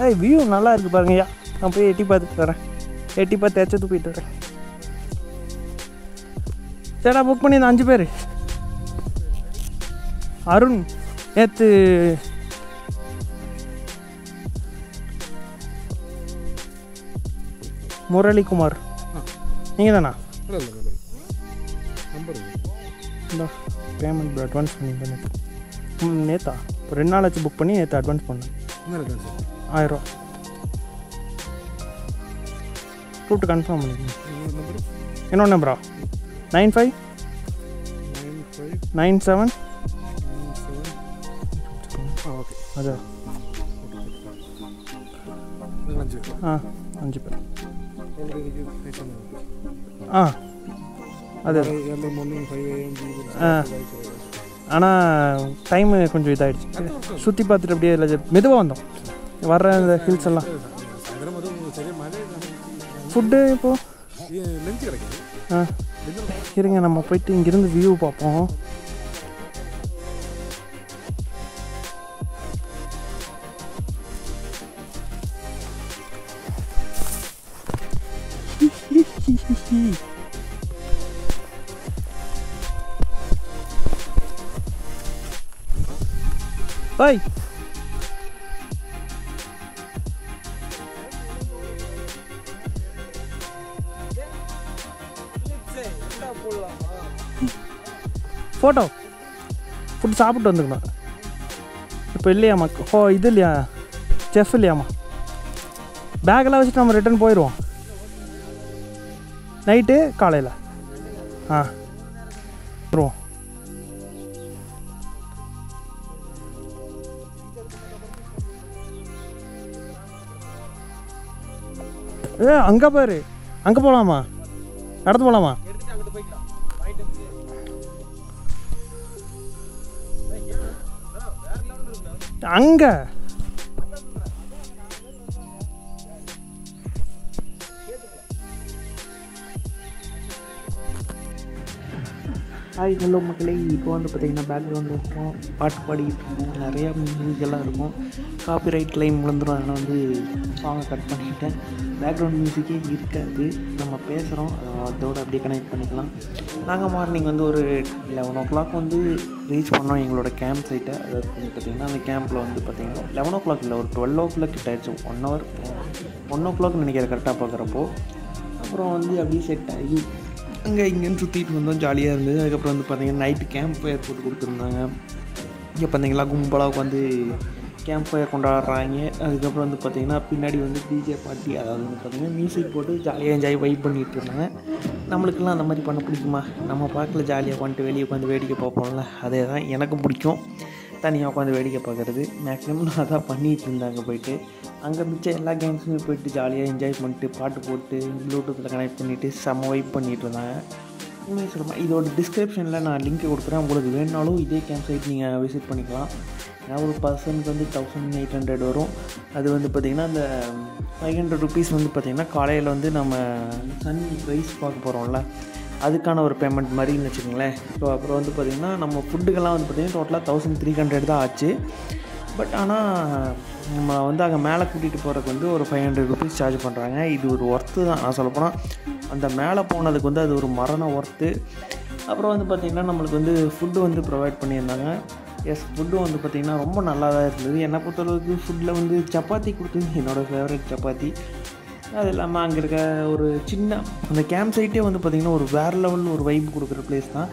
ஏய் வியூ நல்லா இருக்குது பாருங்கய்யா. நான் போய் எட்டி பார்த்துட்டு வரேன். எட்டி பார்த்து ஏச்சத்து போயிட்டு வரேன். சரிடா புக் பண்ணி 5 பேர். அருண் நேற்று முரளிக்குமார் நீங்கள் தானா? பேமெண்ட் அட்வான்ஸ் பண்ணிட்டேன் நேற்றா. இப்போ 2 நாள் ஆச்சு புக் பண்ணி நேற்று அட்வான்ஸ் பண்ணேன். 1000 ரூபா ரூட்டு கன்ஃபார்ம் பண்ணிக்கணும். என்னோட நம்பரா 9597 ஓகே அதான் 5 பேர். அது ஆனால் டைமு கொஞ்சம் இதாகிடுச்சு. சுற்றி பார்த்துட்டு அப்படியே இல்லை மெதுவாக வந்தோம். வர்ற இந்த ஹில்ஸ் எல்லாம் ஃபுட்டு இப்போது இருங்க நம்ம போயிட்டு இங்கேருந்து வியூ பார்ப்போம். Bye. ஃபோட்டோ ஃபுட் சாப்பிட்டு வந்துக்கணும். இப்போ இல்லையாம்மா? ஓ இது இல்லையா செஃப் இல்லையாம்மா? பேக்கெல்லாம் வச்சுட்டு நம்ம ரிட்டர்ன் போயிடுவோம். நைட்டு காலையில் வருவோம். அங்கே பாரு, அங்கே போகலாமா? நடந்து போகலாமா? அங்கே ஹாய் ஹலோ மக்களே. இப்போ வந்து பார்த்திங்கன்னா பேக்ரவுண்டில் இருக்கும், பாட்டு பாடிக்கிட்டு இருக்கோம், நிறையா மியூசிக்கெல்லாம் இருக்கும். காப்பிரைட் கிளைம் விழுந்துடும். அதனால் வந்து சாங்கை கட் பண்ணிக்கிட்டேன். பேக்ரவுண்ட் மியூசிக்கே இருக்காது, நம்ம பேசுகிறோம், அதோடு அப்படியே கனெக்ட் பண்ணிக்கலாம். நாங்கள் மார்னிங் வந்து ஒரு 11 o'clock வந்து ரீச் பண்ணோம் எங்களோட கேம்ப் சைட்டை. அதாவது வந்து பார்த்திங்கன்னா அந்த கேம்பில் வந்து பார்த்திங்கன்னா 11 o'clock இல்லை, ஒரு 12 o'clock கிட்ட ஆயிடுச்சு. 1 o'clock நினைக்கிறேன் கரெக்டாக பார்க்குறப்போ. அப்புறம் வந்து அப்படியே செட் ஆகி அங்கே இங்கேன்னு சுற்றிட்டு வந்தோம், ஜாலியாக இருந்தது. அதுக்கப்புறம் வந்து பார்த்திங்கன்னா நைட்டு கேம்ப் ஃபயர் போட்டு கொடுத்துருந்தாங்க. இங்கே பார்த்தீங்களா கும்பலாக உட்காந்து கேம்ப் ஃபயர் கொண்டாடுறாங்க. அதுக்கப்புறம் வந்து பார்த்திங்கன்னா பின்னாடி வந்து டிஜே பார்ட்டி, அதாவது வந்து பார்த்திங்கன்னா மியூசிக் போட்டு ஜாலியாக என்ஜாய் வைப் பண்ணிகிட்டு இருந்தாங்க. நம்மளுக்கெல்லாம் அந்த மாதிரி பண்ண பிடிக்குமா? நம்ம பார்க்கல ஜாலியாக உட்காந்துட்டு வெளியே உட்காந்து வேடிக்கை பார்ப்போம்ல, அதே தான் எனக்கும் பிடிக்கும். தனியாக உட்காந்து வேடிக்கை பார்க்குறது மேக்ஸிமம் நான் அதான் பண்ணிகிட்டு இருந்தாங்க. போயிட்டு அங்கே மிச்சம் எல்லா கேம்ஸுமே போயிட்டு ஜாலியாக என்ஜாய் பண்ணிட்டு பாட்டு போட்டு ப்ளூடூத்தில் கனெக்ட் பண்ணிவிட்டு செம்ம வைப் பண்ணிகிட்டு இருந்தாங்க. உண்மையாக சொல்லுமா, இதோட டிஸ்கிரிப்ஷனில் நான் லிங்க் கொடுக்குறேன். உங்களுக்கு வேணுனாலும் இதே கேம்ப் சைட் நீங்கள் விசிட் பண்ணிக்கலாம். ஏன்னா ஒரு பர்சனுக்கு வந்து 1800 வரும். அது வந்து பார்த்திங்கன்னா அந்த 500 rupees வந்து பார்த்திங்கன்னா காலையில் வந்து நம்ம சன் ரைஸ் பார்க்க போகிறோம்ல, அதுக்கான ஒரு பேமெண்ட் மாதிரின்னு வச்சுக்கோங்களேன். ஸோ அப்புறம் வந்து பார்த்திங்கன்னா நம்ம ஃபுட்டுக்கெல்லாம் வந்து பார்த்திங்கன்னா டோட்டலாக 1300 தான் ஆச்சு. பட் ஆனால் நம்ம வந்து அங்கே மேலே கூட்டிகிட்டு போகிறதுக்கு வந்து ஒரு 500 rupees சார்ஜ் பண்ணுறாங்க. இது ஒரு ஒர்த்து தான். நான் சொல்லப்போனால் அந்த மேலே போனதுக்கு வந்து அது ஒரு மரண ஒர்த்து. அப்புறம் வந்து பார்த்திங்கன்னா நம்மளுக்கு வந்து ஃபுட்டு வந்து ப்ரொவைட் பண்ணியிருந்தாங்க. எஸ், ஃபுட்டும் வந்து பார்த்திங்கன்னா ரொம்ப நல்லா தான் இருந்தது. என்னை பொறுத்தளவுக்கு ஃபுட்டில் வந்து சப்பாத்தி கொடுத்தது என்னோடய ஃபேவரட் சப்பாத்தி. அது இல்லாமல் அங்கே இருக்க ஒரு சின்ன அந்த கேம்ப் சைட்டே வந்து பார்த்திங்கன்னா ஒரு வேறு லெவலில் ஒரு வைப் கொடுக்குற பிளேஸ் தான்.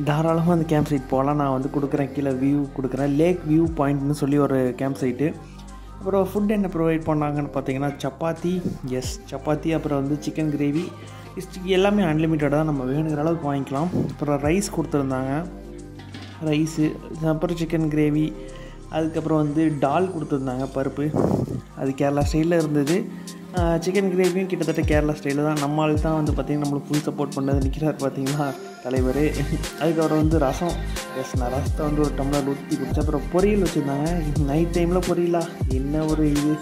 தாராளமாக அந்த கேம்ப் சைட் போகலாம். நான் வந்து கொடுக்குறேன், கீழே வியூ கொடுக்குறேன். லேக் வியூ பாயிண்ட்னு சொல்லி ஒரு கேம்ப் சைட்டு. அப்புறம் ஃபுட் என்ன ப்ரொவைட் பண்ணாங்கன்னு பார்த்தீங்கன்னா சப்பாத்தி, எஸ் சப்பாத்தி, அப்புறம் வந்து சிக்கன் கிரேவி, எல்லாமே அன்லிமிட்டடாக தான், நம்ம வேணுங்கிற அளவுக்கு வாங்கிக்கலாம். அப்புறம் ரைஸ் கொடுத்துருந்தாங்க, ரைஸு, அப்புறம் சிக்கன் கிரேவி, அதுக்கப்புறம் வந்து டால் கொடுத்துருந்தாங்க, பருப்பு, அது கேரளா ஸ்டைலில் இருந்தது. சிக்கன் கிரேவியும் கிட்டத்தட்ட கேரளா ஸ்டைலில் தான். நம்மளால் தான் வந்து பார்த்திங்கன்னா நம்மளுக்கு ஃபுல் சப்போர்ட் பண்ணது நிற்கிறார் பார்த்திங்களா தலைவர். அதுக்கப்புறம் வந்து ரசம், எஸ் நான் ரசத்தை வந்து ஒரு டம்ளர் ஊற்றி குடிச்சு. அப்புறம் பொரியல் வச்சுருந்தாங்க. நைட் டைமில் பொரியலா என்ன ஒரு இது.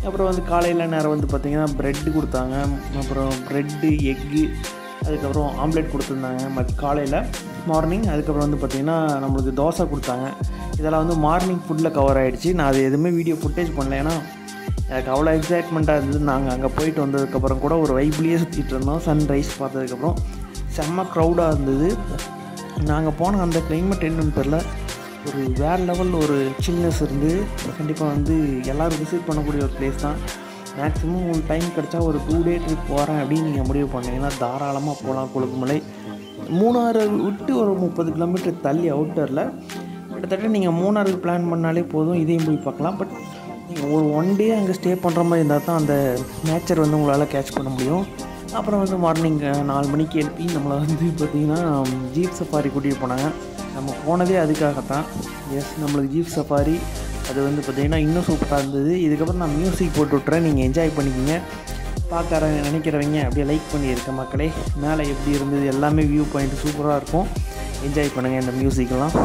அப்புறம் வந்து காலையில் நேரம் வந்து பார்த்திங்கன்னா ப்ரெட்டு கொடுத்தாங்க. அப்புறம் ப்ரெட்டு, எக்கு, அதுக்கப்புறம் ஆம்லேட் கொடுத்துருந்தாங்க காலையில் மார்னிங். அதுக்கப்புறம் வந்து பார்த்திங்கன்னா நம்மளுக்கு தோசை கொடுத்தாங்க. இதெல்லாம் வந்து மார்னிங் ஃபுட்டில் கவர் ஆகிடுச்சு. நான் அது எதுவுமே வீடியோ ஃபுட்டேஜ் பண்ணல, ஏன்னா எனக்கு அவ்வளோ எக்ஸைட்மெண்ட்டாக இருந்தது. நாங்கள் அங்கே போயிட்டு வந்ததுக்கப்புறம் கூட ஒரு வைப்லேயே சுற்றிட்டு இருந்தோம். சன்ரைஸ் பார்த்ததுக்கப்புறம் செம்ம க்ரௌடாக இருந்தது. நாங்கள் போன அந்த கிளைமேட் என்னன்னு தெரில, ஒரு வேறு லெவல் ஒரு சில்னஸ் இருந்து கண்டிப்பாக வந்து எல்லோரும் விசிட் பண்ணக்கூடிய ஒரு பிளேஸ் தான். மேக்ஸிமம் உங்களுக்கு டைம் கிடச்சா ஒரு 2 டே ட்ரிப் போகிறேன் அப்படின்னு நீங்கள் முடிவு பண்ணிங்கன்னா தாராளமாக போகலாம். கொழுக்குமலை மூணாரை விட்டு ஒரு 30 கிலோமீட்டர் தள்ளி அவுட்டரில். கிட்டத்தட்ட நீங்கள் மூணாருக்கு பிளான் பண்ணாலே போதும், இதையும் போய் பார்க்கலாம். பட் நீங்கள் ஒரு 1 டே அங்கே ஸ்டே பண்ணுற மாதிரி இருந்தால் தான் அந்த நேச்சர் வந்து உங்களால் கேட்ச் பண்ண முடியும். அப்புறம் வந்து மார்னிங் 4 மணிக்கு எழுப்பி நம்மளை வந்து பார்த்திங்கன்னா ஜீப் சஃபாரி கூட்டிகிட்டு போனாங்க. நம்ம போனதே அதுக்காகத்தான். எஸ், நம்மளுக்கு ஜீப் சஃபாரி அது வந்து பார்த்திங்கன்னா இன்னும் சூப்பராக இருந்தது. இதுக்கப்புறம் நான் மியூசிக் போட்டு விட்றேன், நீங்கள் என்ஜாய் பண்ணிக்கிங்க. பார்க்க நினைக்கிறவங்க அப்படியே லைக் பண்ணியிருக்க மக்களே. மேலே எப்படி இருந்தது எல்லாமே வியூ பாயிண்ட் சூப்பராக இருக்கும். என்ஜாய் பண்ணுங்கள் இந்த மியூசிக்கெல்லாம்.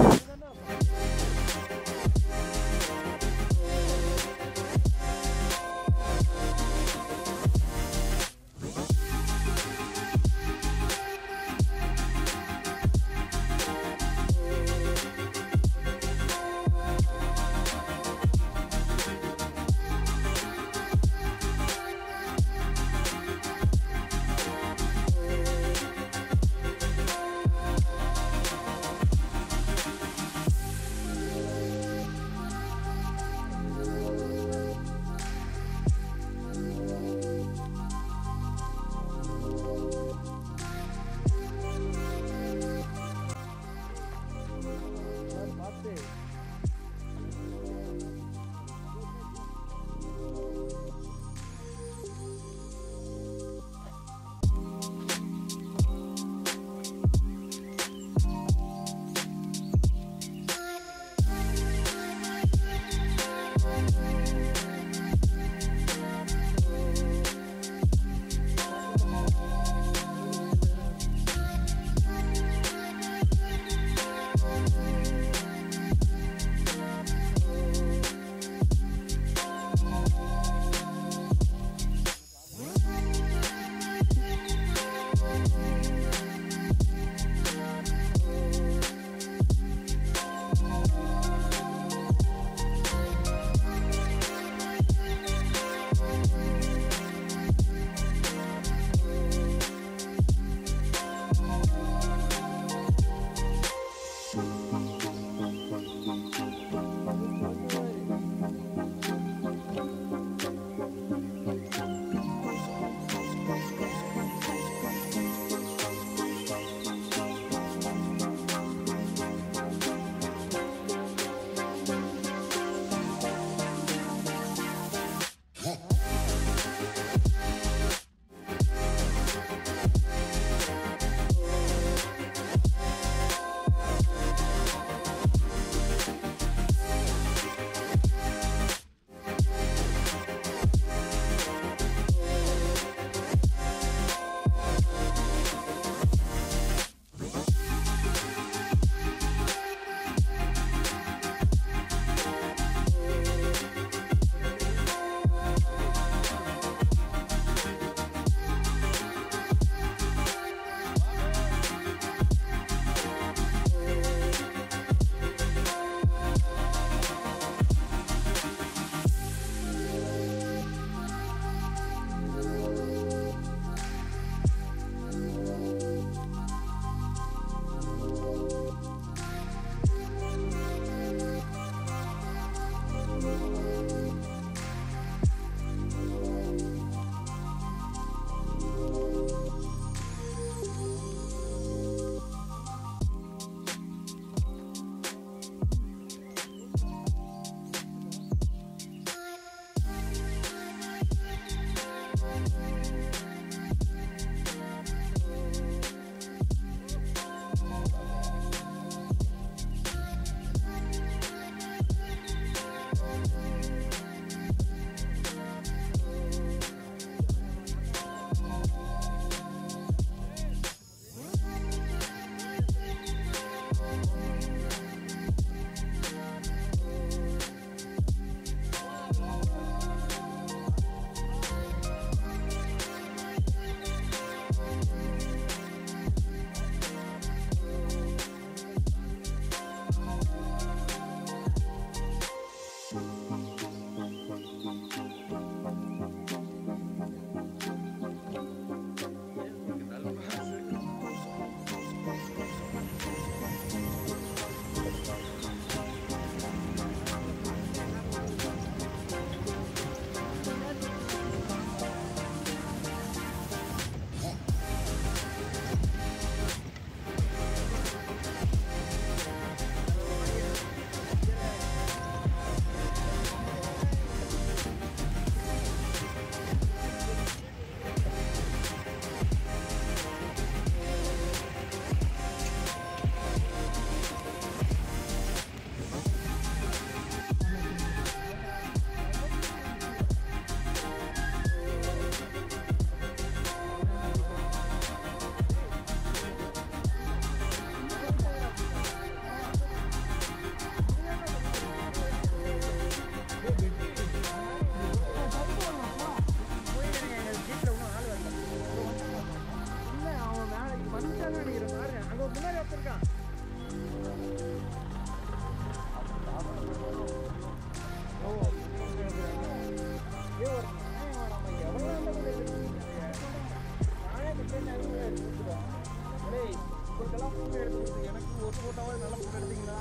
நல்ல ஃபோட்டோ எடுத்தீங்களா?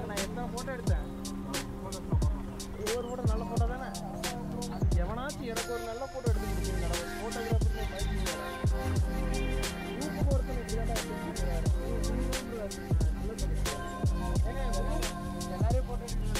நான் எத்தனை ஃபோட்டோ எடுத்தேன்? ஒவ்வொரு ஃபோட்டோ நல்ல ஃபோட்டோ தானே? அது எவனாச்சும் எனக்கு ஒரு நல்ல ஃபோட்டோ எடுத்து கொடுத்தீங்க. ஃபோட்டோகிராஃபர் ஊருக்கு ஒருத்தர் இப்படி தான் எடுத்துக்கிறாரு. எல்லாரையும் ஃபோட்டோ எடுத்து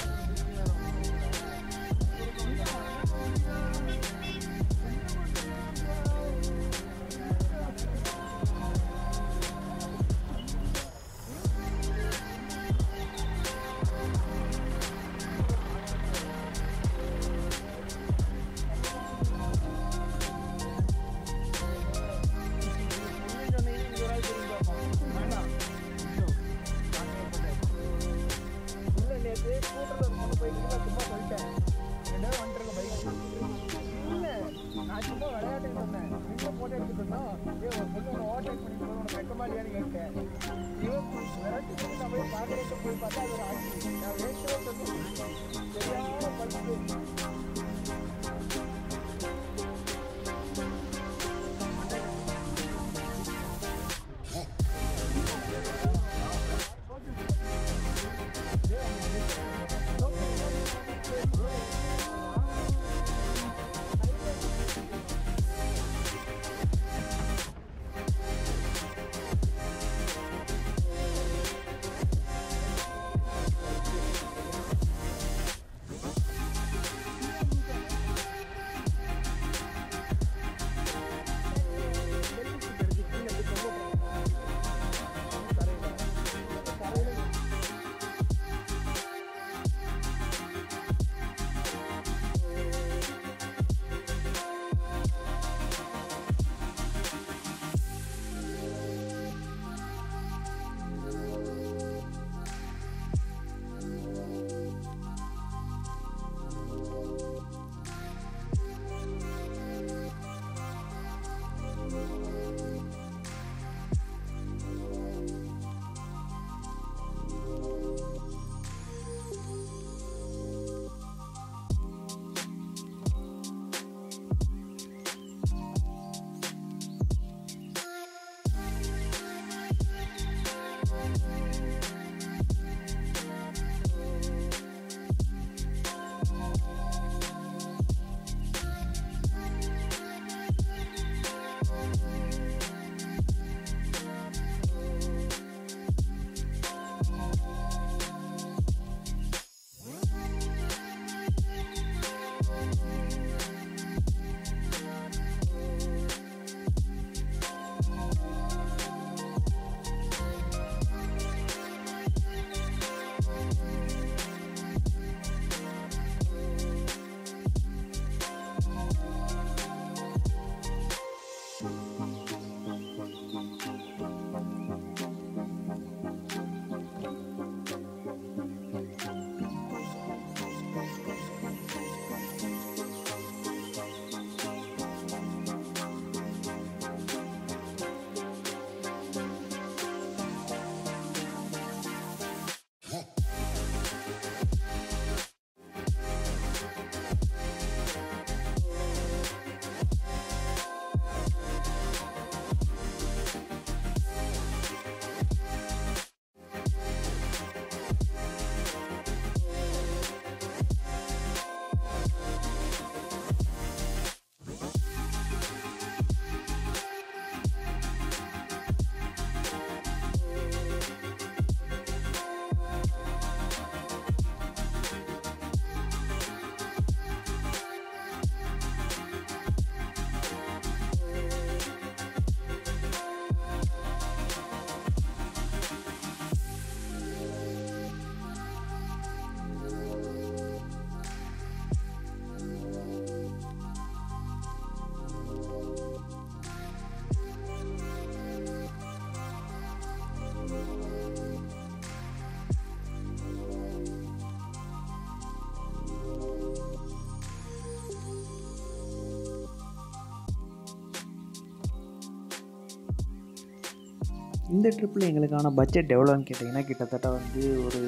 இந்த ட்ரிப்பில் எங்களுக்கான பட்ஜெட் எவ்வளோன்னு கேட்டிங்கன்னா கிட்டத்தட்ட வந்து ஒரு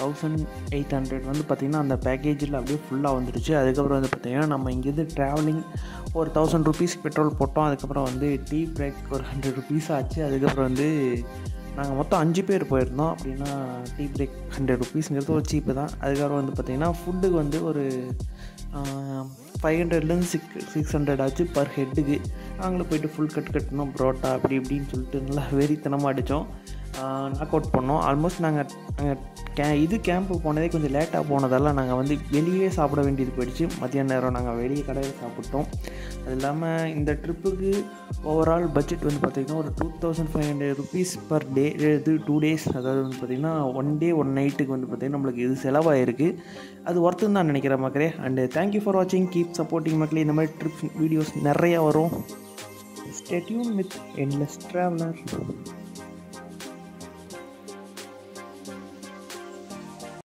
1800 வந்து பார்த்திங்கன்னா அந்த பேக்கேஜில் அப்படியே ஃபுல்லாக வந்துடுச்சு. அதுக்கப்புறம் வந்து பார்த்திங்கன்னா நம்ம இங்கேருந்து ட்ராவலிங் ஒரு 1000 ருபீஸ் பெட்ரோல் போட்டோம். அதுக்கப்புறம் வந்து டீ பிரேக் ஒரு 100 ருபீஸ் ஆச்சு. அதுக்கப்புறம் வந்து நாங்கள் மொத்தம் 5 பேர் போயிருந்தோம். அப்படின்னா டீ பிரேக் 100 ருபீஸுங்கிறது ஒரு சீப்பு தான். அதுக்கப்புறம் வந்து பார்த்திங்கன்னா ஃபுட்டுக்கு வந்து ஒரு 500லேருந்து 600 ஆச்சு பர் ஹெட்டுக்கு. நாங்களும் போய்ட்டு ஃபுல் கட்டணும் புரோட்டா அப்படி இப்படின்னு சொல்லிட்டு நல்லா வெறித்தனமாக அடித்தோம். நாக் அவுட் பண்ணோம். ஆல்மோஸ்ட் நாங்கள் கேம்ப்பு போனதே கொஞ்சம் லேட்டாக போனதால் நாங்கள் வந்து வெளியே சாப்பிட வேண்டியது போயிடுச்சு. மதியான நேரம் நாங்கள் வெளியே கடையில் சாப்பிட்டோம். அது இல்லாமல் இந்த ட்ரிப்புக்கு ஓவரால் பட்ஜெட் வந்து பார்த்திங்கன்னா ஒரு 2500 ருபீஸ் பர் டே. இது 2 டேஸ், அதாவது வந்து பார்த்திங்கன்னா 1 டே 1 நைட்டுக்கு வந்து பார்த்திங்கன்னா நம்மளுக்கு இது செலவாயிருக்கு. அது ஒர்த்துன்னு தான் நினைக்கிறேன் மக்களே. அண்டு தேங்க்யூ ஃபார் வாட்சிங், கீப் சப்போர்ட்டிங் மக்களே. இந்த மாதிரி ட்ரிப்ஸ் வீடியோஸ் நிறையா வரும். Stay tune with endless traveller.